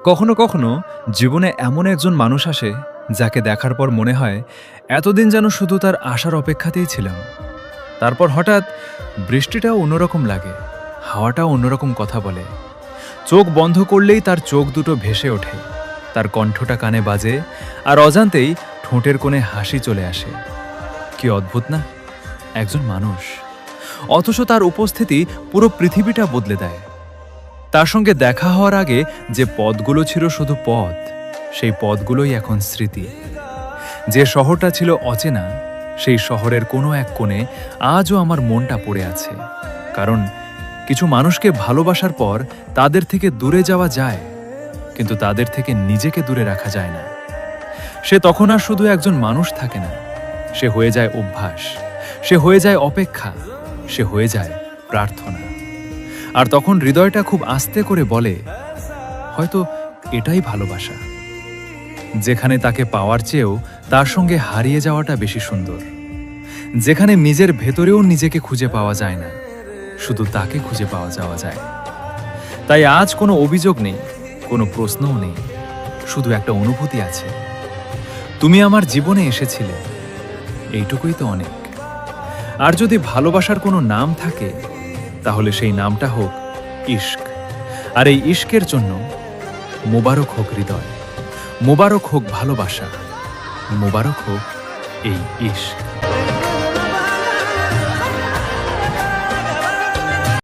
কখনো কখনো জীবনে এমন একজন মানুষ আসে যাকে দেখার পর মনে হয় এতদিন যেন শুধু তার আসার অপেক্ষাতেই ছিলাম। তারপর হঠাৎ বৃষ্টিটাও অন্যরকম লাগে, হাওয়াটাও অন্যরকম কথা বলে। চোখ বন্ধ করলেই তার চোখ দুটো ভেসে ওঠে, তার কণ্ঠটা কানে বাজে, আর অজান্তেই ঠোঁটের কোণে হাসি চলে আসে। কি অদ্ভুত না, একজন মানুষ, অথচ তার উপস্থিতি পুরো পৃথিবীটা বদলে দেয়। তার সঙ্গে দেখা হওয়ার আগে যে পথগুলো ছিল শুধু পথ, সেই পথগুলোই এখন স্মৃতি। যে শহরটা ছিল অচেনা, সেই শহরের কোনো এক কোণে আজও আমার মনটা পড়ে আছে। কারণ কিছু মানুষকে ভালোবাসার পর তাদের থেকে দূরে যাওয়া যায়, কিন্তু তাদের থেকে নিজেকে দূরে রাখা যায় না। সে তখন আর শুধু একজন মানুষ থাকে না, সে হয়ে যায় অভ্যাস, সে হয়ে যায় অপেক্ষা, সে হয়ে যায় প্রার্থনা। আর তখন হৃদয়টা খুব আস্তে করে বলে, হয়তো এটাই ভালোবাসা, যেখানে তাকে পাওয়ার চেয়েও তার সঙ্গে হারিয়ে যাওয়াটা বেশি সুন্দর, যেখানে নিজের ভেতরেও নিজেকে খুঁজে পাওয়া যায় না, শুধু তাকে খুঁজে পাওয়া যাওয়া যায়। তাই আজ কোনো অভিযোগ নেই, কোনো প্রশ্নও নেই, শুধু একটা অনুভূতি আছে। তুমি আমার জীবনে এসেছিলে, এইটুকুই তো অনেক। আর যদি ভালোবাসার কোনো নাম থাকে, তাহলে সেই নামটা হোক ইশক। আর এই ইশকের জন্য মোবারক হোক হৃদয়, মোবারক হোক ভালোবাসা, মোবারক হোক এই ইশক।